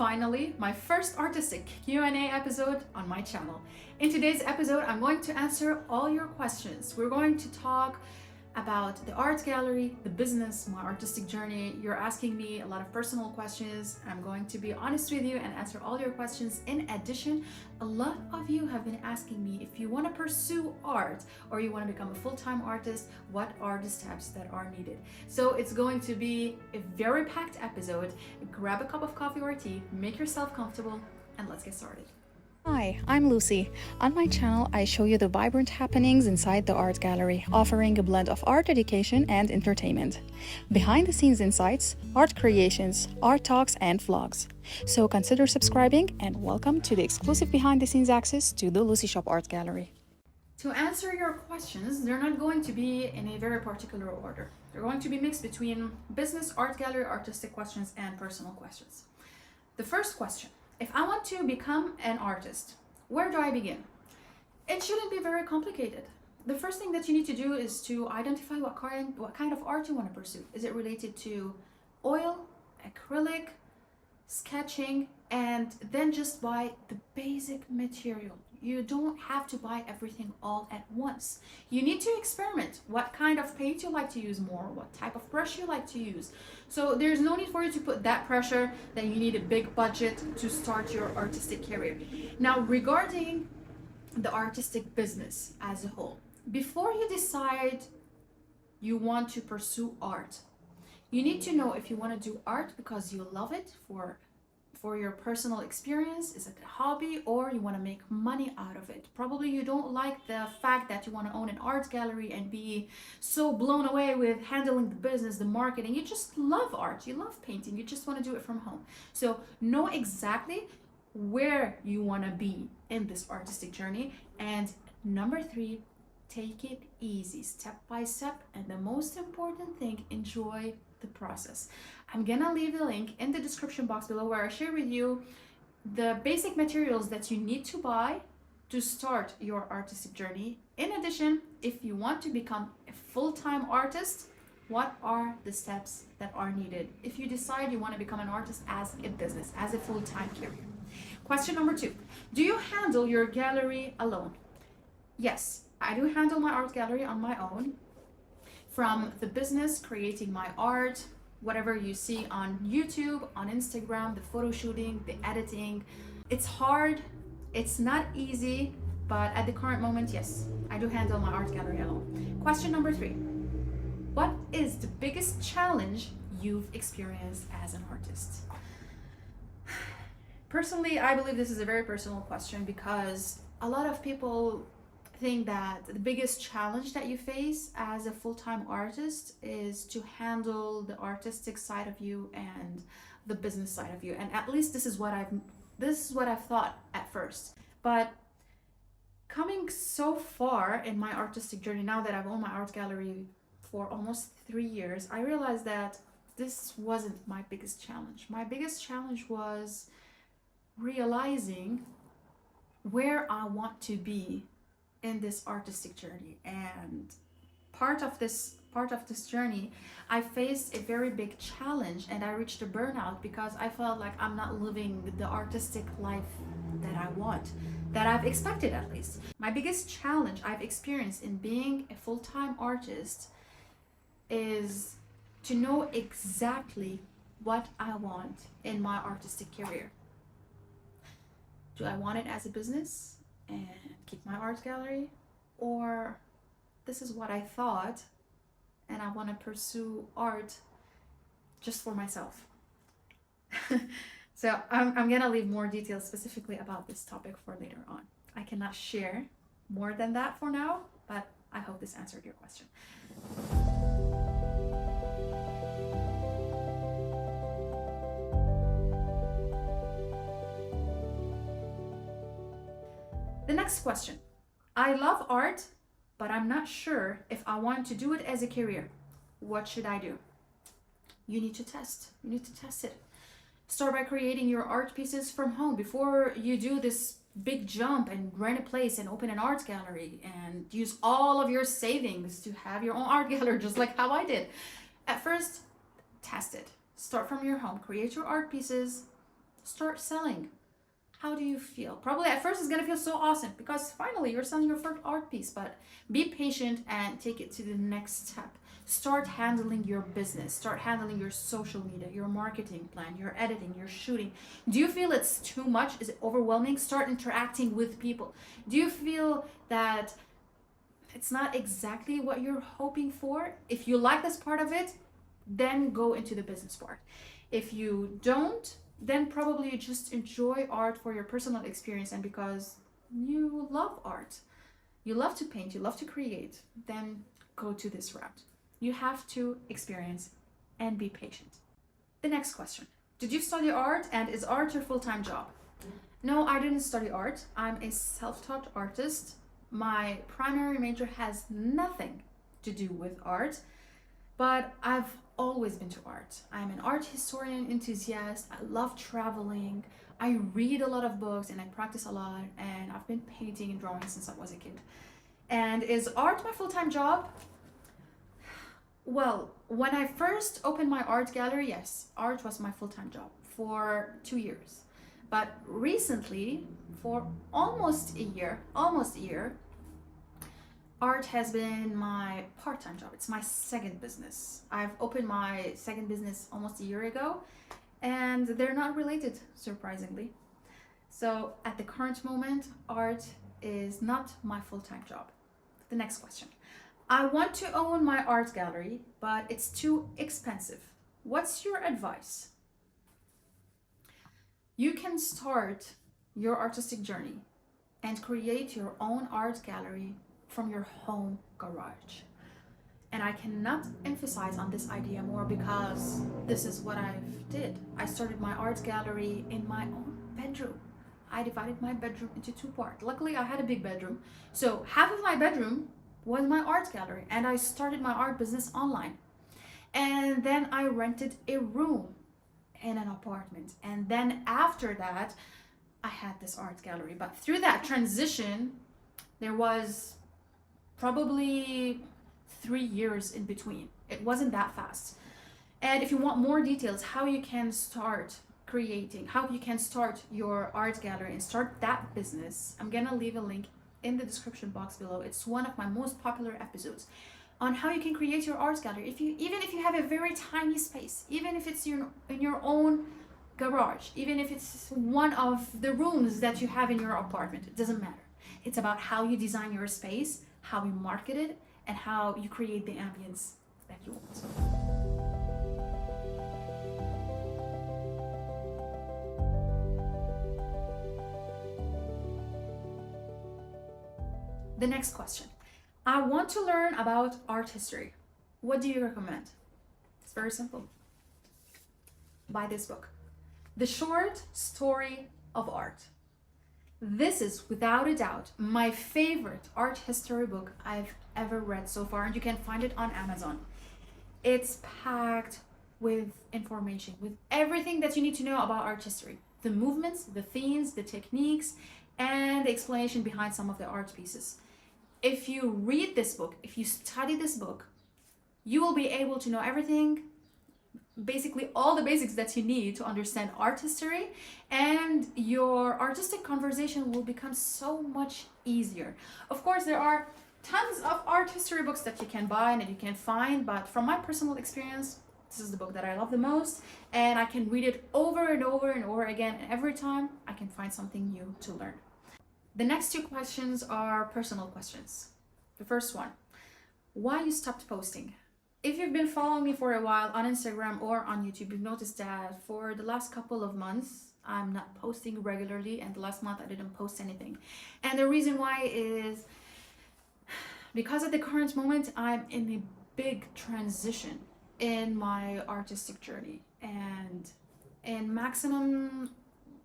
finally, my first artistic Q&A episode on my channel. In today's episode, I'm going to answer all your questions. We're going to talk about the art gallery, the business, my artistic journey. You're asking me a lot of personal questions. I'm going to be honest with you and answer all your questions. In addition, a lot of you have been asking me if you want to pursue art or you want to become a full-time artist, what are the steps that are needed? So it's going to be a very packed episode. Grab a cup of coffee or tea, make yourself comfortable, and let's get started. Hi, I'm Lucy. On my channel, I show you the vibrant happenings inside the art gallery, offering a blend of art education and entertainment. Behind the scenes insights, art creations, art talks, and vlogs. So consider subscribing and welcome to the exclusive behind the scenes access to the Lucy Shop Art Gallery. To answer your questions, they're not going to be in a very particular order. They're going to be mixed between business, art gallery, artistic questions, and personal questions. The first question: if I want to become an artist, where do I begin? It shouldn't be very complicated. The first thing that you need to do is to identify what kind of art you want to pursue. Is it related to oil, acrylic, sketching, and then just buy the basic material. You don't have to buy everything all at once. You need to experiment what kind of paint you like to use more, what type of brush you like to use. So there's no need for you to put that pressure that you need a big budget to start your artistic career. Now, regarding the artistic business as a whole, before you decide you want to pursue art, you need to know if you want to do art because you love it for your personal experience, is it a hobby, or you want to make money out of it. Probably you don't like the fact that you want to own an art gallery and be so blown away with handling the business, the marketing. You just love art, you love painting, you just want to do it from home. So know exactly where you want to be in this artistic journey. And number 3, take it easy, step by step, and the most important thing, enjoy the process. I'm gonna leave the link in the description box below where I share with you the basic materials that you need to buy to start your artistic journey. In addition, if you want to become a full-time artist, what are the steps that are needed if you decide you want to become an artist as a business, as a full-time career. Question number 2, do you handle your gallery alone? Yes, I do handle my art gallery on my own. From the business, creating my art, whatever you see on YouTube, on Instagram, the photo shooting, the editing. It's hard, it's not easy, but at the current moment, yes, I do handle my art gallery alone. Question number 3, what is the biggest challenge you've experienced as an artist? Personally, I believe this is a very personal question because a lot of people think that the biggest challenge that you face as a full-time artist is to handle the artistic side of you and the business side of you. And at least this is what I've thought at first. But coming so far in my artistic journey, now that I've owned my art gallery for almost 3 years, I realized that this wasn't my biggest challenge. My biggest challenge was realizing where I want to be in this artistic journey. And part of this journey, I faced a very big challenge and I reached a burnout because I felt like I'm not living the artistic life that I want, that I've expected at least. My biggest challenge I've experienced in being a full-time artist is to know exactly what I want in my artistic career. Do I want it as a business and keep my art gallery, or this is what I thought and I want to pursue art just for myself? So I'm gonna leave more details specifically about this topic for later on. I cannot share more than that for now, but I hope this answered your question. The next question: I love art, but I'm not sure if I want to do it as a career. What should I do? You need to test. You need to test it. Start by creating your art pieces from home before you do this big jump and rent a place and open an art gallery and use all of your savings to have your own art gallery, just like how I did. At first, test it. Start from your home. Create your art pieces Start selling. How do you feel? Probably at first it's gonna feel so awesome because finally you're selling your first art piece, but be patient and take it to the next step. Start handling your business, start handling your social media, your marketing plan, your editing, your shooting. Do you feel it's too much? Is it overwhelming? Start interacting with people. Do you feel that it's not exactly what you're hoping for? If you like this part of it, then go into the business part. If you don't, then probably you just enjoy art for your personal experience and because you love art, you love to paint, you love to create, then go to this route. You have to experience and be patient. The next question. Did you study art and is art your full-time job? No, I didn't study art. I'm a self-taught artist. My primary major has nothing to do with art, but I've always been to art. I'm an art historian enthusiast. I love traveling. I read a lot of books and I practice a lot, and I've been painting and drawing since I was a kid. And is art my full-time job? Well, when I first opened my art gallery, yes, art was my full-time job for 2 years. But recently, for almost a year, art has been my part-time job. It's my second business. I've opened my second business almost a year ago, and they're not related, surprisingly. So at the current moment, art is not my full-time job. The next question. I want to own my art gallery, but it's too expensive. What's your advice? You can start your artistic journey and create your own art gallery from your home garage. And I cannot emphasize on this idea more because this is what I did. I started my art gallery in my own bedroom. I divided my bedroom into 2 parts. Luckily, I had a big bedroom. So half of my bedroom was my art gallery, and I started my art business online. And then I rented a room in an apartment. And then after that, I had this art gallery. But through that transition, there was probably 3 years in between. It wasn't that fast. And if you want more details, how you can start creating, how you can start your art gallery and start that business, I'm gonna leave a link in the description box below. It's one of my most popular episodes on how you can create your art gallery. Even if you have a very tiny space, even if it's in your own garage, even if it's one of the rooms that you have in your apartment, it doesn't matter. It's about how you design your space, how you market it, and how you create the ambience that you want. The next question. I want to learn about art history. What do you recommend? It's very simple. Buy this book, The Short Story of Art. This is without a doubt my favorite art history book I've ever read so far, and you can find it on Amazon. It's packed with information, with everything that you need to know about art history. The movements, the themes, the techniques, and the explanation behind some of the art pieces. If you read this book, if you study this book, you will be able to know everything, basically all the basics that you need to understand art history, and your artistic conversation will become so much easier. Of course, there are tons of art history books that you can buy and that you can find, but from my personal experience, this is the book that I love the most, and I can read it over and over and over again, and every time I can find something new to learn. The next 2 questions are personal questions. The first one, why you stopped posting? If you've been following me for a while on Instagram or on YouTube, you've noticed that for the last couple of months, I'm not posting regularly, and the last month I didn't post anything. And the reason why is because at the current moment, I'm in a big transition in my artistic journey, and in maximum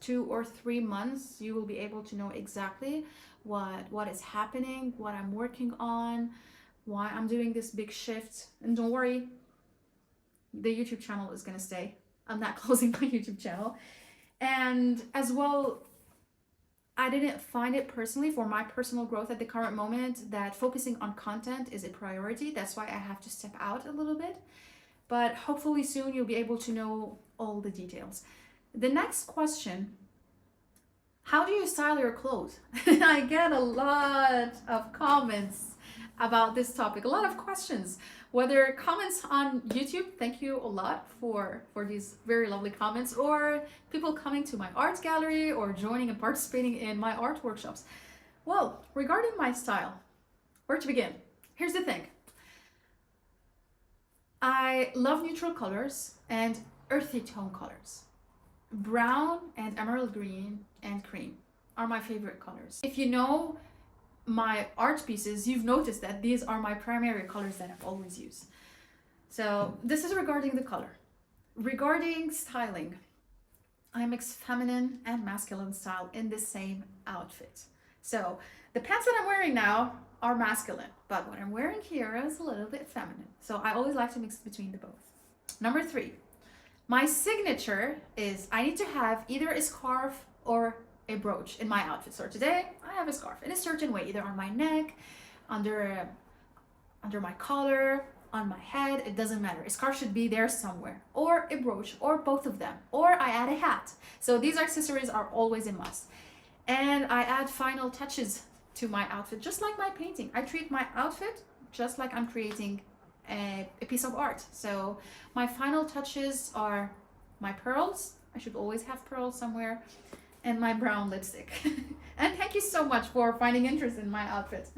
2 or 3 months, you will be able to know exactly what is happening, what I'm working on, why I'm doing this big shift. And don't worry, the YouTube channel is gonna stay. I'm not closing my YouTube channel. And as well, I didn't find it personally for my personal growth at the current moment that focusing on content is a priority. That's why I have to step out a little bit. But hopefully soon you'll be able to know all the details. The next question, how do you style your clothes? I get a lot of comments about this topic, a lot of questions, whether comments on YouTube, thank you a lot for these very lovely comments, or people coming to my art gallery or joining and participating in my art workshops. Well, regarding my style, where to begin? Here's the thing. I love neutral colors and earthy tone colors. Brown and emerald green and cream are my favorite colors. If you know my art pieces, you've noticed that these are my primary colors that I've always used. So this is regarding the color. Regarding styling, I mix feminine and masculine style in the same outfit. So the pants that I'm wearing now are masculine, but what I'm wearing here is a little bit feminine. So I always like to mix between the both. Number 3, my signature is I need to have either a scarf or a brooch in my outfit. So today I have a scarf in a certain way, either on my neck, under my collar, on my head, it doesn't matter. A scarf should be there somewhere, or a brooch, or both of them, or I add a hat. So these accessories are always a must. And I add final touches to my outfit, just like my painting. I treat my outfit just like I'm creating a piece of art. So my final touches are my pearls. I should always have pearls somewhere, and my brown lipstick. And thank you so much for finding interest in my outfit.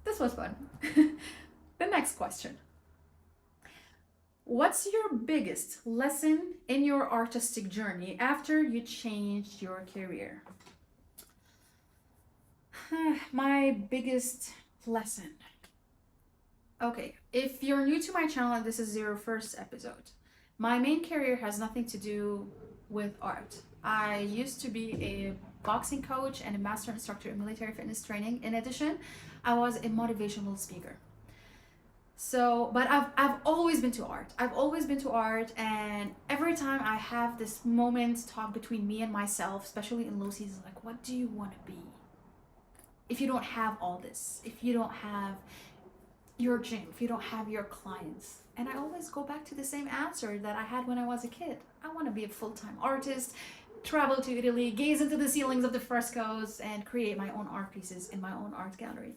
This was fun. The next question. What's your biggest lesson in your artistic journey after you changed your career? My biggest lesson. Okay, if you're new to my channel and this is your first episode, my main career has nothing to do with art. I used to be a boxing coach and a master instructor in military fitness training. In addition, I was a motivational speaker. So, but I've always been to art. I've always been to art, and every time I have this moment talk between me and myself, especially in low seasons, like, what do you want to be? If you don't have all this, if you don't have your gym, if you don't have your clients. And I always go back to the same answer that I had when I was a kid. I want to be a full-time artist, travel to Italy, gaze into the ceilings of the frescoes, and create my own art pieces in my own art gallery.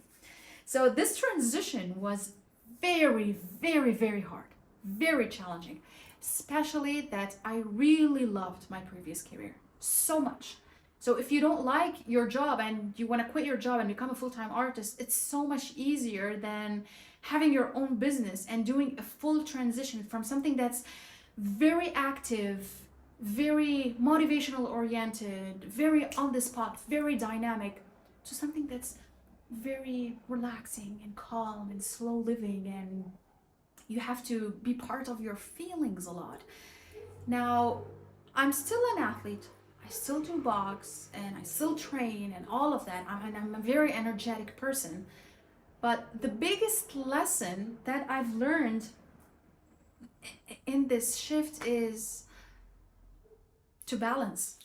So this transition was very, very, very hard, very challenging, especially that I really loved my previous career so much. So if you don't like your job and you want to quit your job and become a full-time artist, it's so much easier than having your own business and doing a full transition from something that's very active, very motivational oriented, very on the spot, very dynamic, to something that's very relaxing and calm and slow living, and you have to be part of your feelings a lot. Now, I'm still an athlete. I still do box and I still train and all of that. I'm a very energetic person. But the biggest lesson that I've learned in this shift is to balance.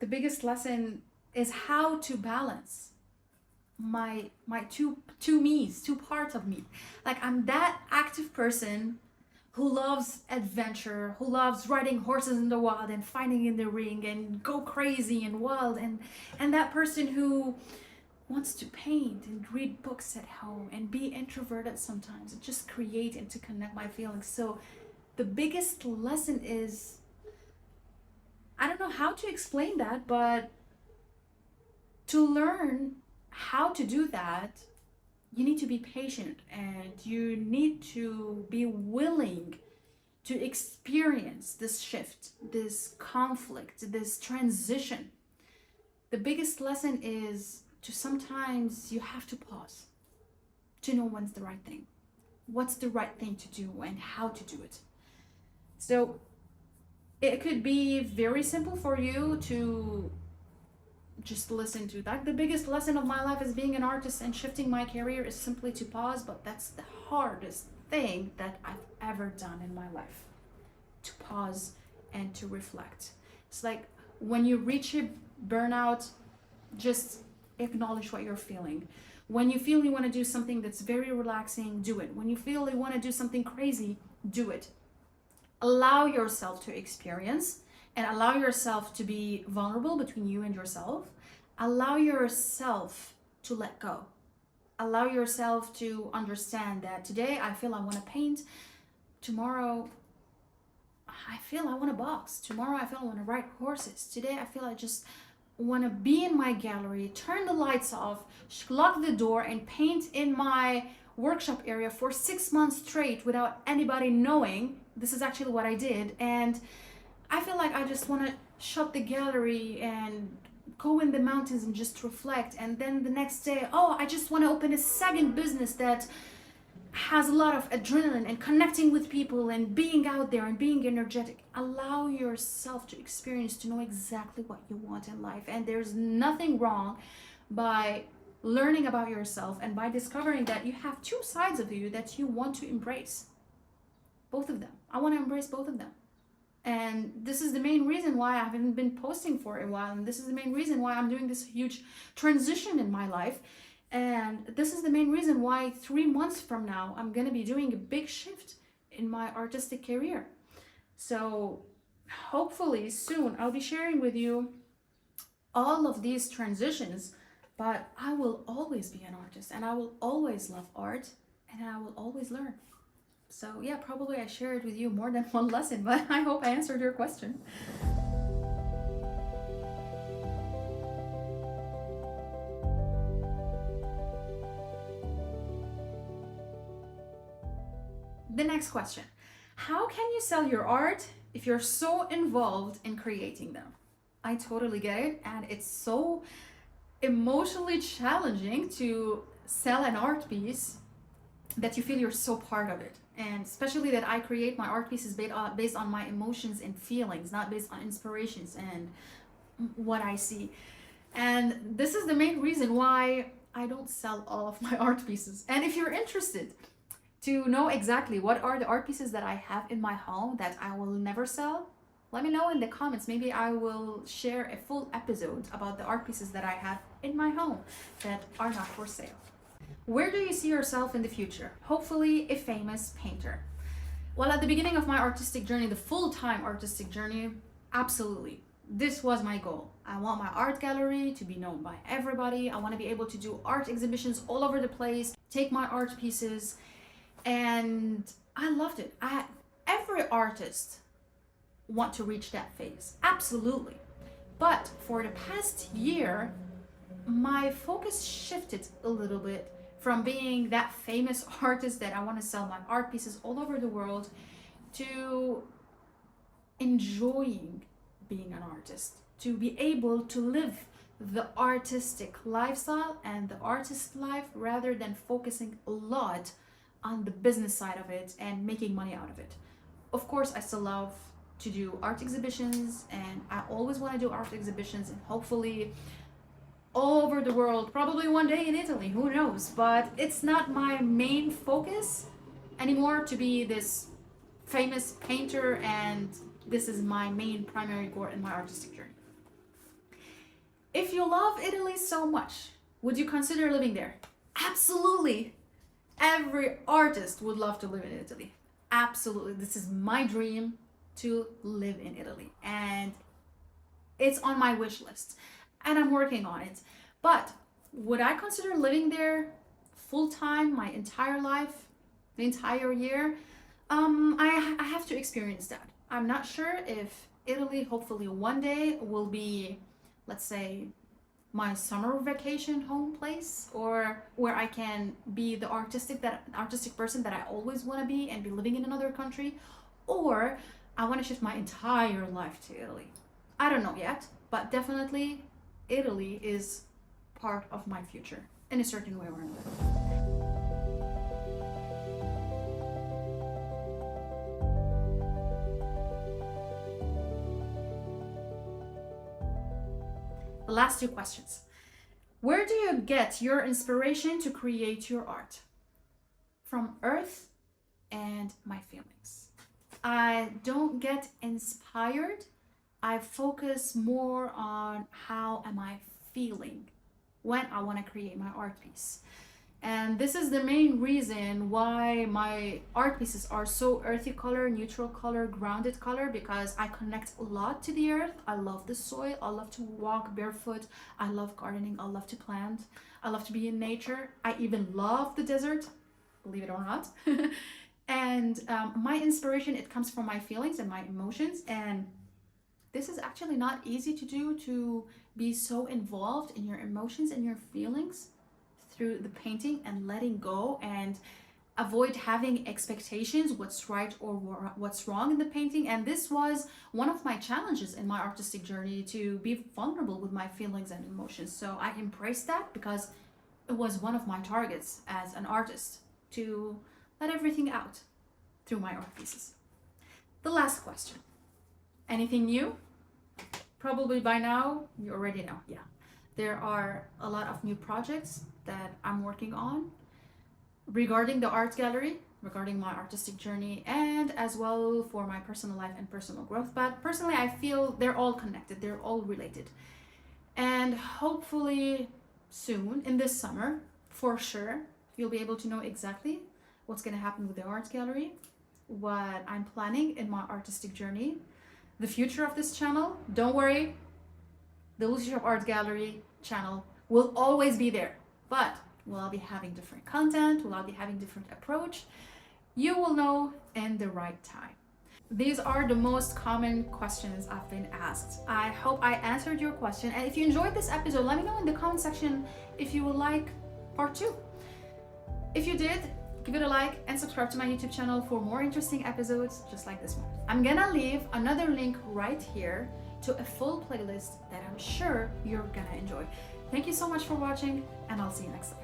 The biggest lesson is how to balance my two me's, two parts of me. Like, I'm that active person who loves adventure, who loves riding horses in the wild and fighting in the ring and go crazy and wild, and that person who wants to paint and read books at home and be introverted sometimes and just create and to connect my feelings. So the biggest lesson is, I don't know how to explain that, but to learn how to do that, you need to be patient and you need to be willing to experience this shift, this conflict, this transition. The biggest lesson is to sometimes you have to pause to know when's the right thing, what's the right thing to do and how to do it. So it could be very simple for you to just listen to that. The biggest lesson of my life as being an artist and shifting my career is simply to pause, but that's the hardest thing that I've ever done in my life, to pause and to reflect. It's like when you reach a burnout, just acknowledge what you're feeling. When you feel you want to do something that's very relaxing, do it. When you feel you want to do something crazy, do it. Allow yourself to experience and allow yourself to be vulnerable between you and yourself. Allow yourself to let go. Allow yourself to understand that today I feel I want to paint. Tomorrow I feel I want to box. Tomorrow I feel I want to ride horses. Today I feel I just want to be in my gallery, turn the lights off, lock the door, and paint in my workshop area for 6 months straight without anybody knowing. This is actually what I did. And I feel like I just want to shut the gallery and go in the mountains and just reflect. And then the next day, oh, I just want to open a second business that has a lot of adrenaline and connecting with people and being out there and being energetic. Allow yourself to experience, to know exactly what you want in life. And there's nothing wrong by learning about yourself and by discovering that you have two sides of you that you want to embrace. Both of them. I want to embrace both of them. And this is the main reason why I haven't been posting for a while. And this is the main reason why I'm doing this huge transition in my life. And this is the main reason why 3 months from now, I'm going to be doing a big shift in my artistic career. So hopefully soon I'll be sharing with you all of these transitions, but I will always be an artist and I will always love art and I will always learn. So yeah, probably I shared with you more than one lesson, but I hope I answered your question. The next question, how can you sell your art if you're so involved in creating them? I totally get it, and it's so emotionally challenging to sell an art piece that you feel you're so part of it. And especially that I create my art pieces based on my emotions and feelings, not based on inspirations and what I see. And this is the main reason why I don't sell all of my art pieces. And if you're interested to know exactly what are the art pieces that I have in my home that I will never sell, let me know in the comments. Maybe I will share a full episode about the art pieces that I have in my home that are not for sale. Where do you see yourself in the future? Hopefully a famous painter. Well, at the beginning of my artistic journey, the full-time artistic journey, absolutely. This was my goal. I want my art gallery to be known by everybody. I want to be able to do art exhibitions all over the place, take my art pieces, and I loved it. Every artist want to reach that phase, absolutely. But for the past year, my focus shifted a little bit from being that famous artist that I want to sell my art pieces all over the world to enjoying being an artist, to be able to live the artistic lifestyle and the artist life rather than focusing a lot on the business side of it and making money out of it. Of course, I still love to do art exhibitions and I always want to do art exhibitions and hopefully all over the world, probably one day in Italy, who knows, but it's not my main focus anymore to be this famous painter and this is my main primary goal in my artistic journey. If you love Italy so much, would you consider living there? Absolutely. Every artist would love to live in Italy. Absolutely. This is my dream to live in Italy and it's on my wish list and I'm working on it. But would I consider living there full-time my entire life, the entire year? I have to experience that. I'm not sure if Italy hopefully one day will be, let's say, my summer vacation home place, or where I can be the artistic person that I always want to be and be living in another country, or I want to shift my entire life to Italy. I don't know yet, but definitely Italy is part of my future in a certain way or another. The last two questions. Where do you get your inspiration to create your art? From earth and my feelings. I don't get inspired. I focus more on how am I feeling when I want to create my art piece. And this is the main reason why my art pieces are so earthy color, neutral color, grounded color, because I connect a lot to the earth. I love the soil. I love to walk barefoot. I love gardening. I love to plant. I love to be in nature. I even love the desert, believe it or not. And my inspiration, it comes from my feelings and my emotions. And this is actually not easy to do, to be so involved in your emotions and your feelings through the painting and letting go and avoid having expectations, what's right or what's wrong in the painting. And this was one of my challenges in my artistic journey, to be vulnerable with my feelings and emotions. So I embraced that because it was one of my targets as an artist, to let everything out through my art pieces. The last question. Anything new? Probably by now you already know. Yeah, there are a lot of new projects that I'm working on regarding the art gallery, regarding my artistic journey, and as well for my personal life and personal growth. But personally, I feel they're all connected, they're all related. And hopefully soon, in this summer, for sure, you'll be able to know exactly what's going to happen with the art gallery, what I'm planning in my artistic journey, the future of this channel. Don't worry, the Lucy Shop Art Gallery channel will always be there, but will I be having different content? Will I be having different approach? You will know in the right time. These are the most common questions I've been asked. I hope I answered your question. And if you enjoyed this episode, let me know in the comment section if you would like part 2. If you did, give it a like and subscribe to my YouTube channel for more interesting episodes just like this one. I'm gonna leave another link right here to a full playlist that I'm sure you're gonna enjoy. Thank you so much for watching, and I'll see you next time.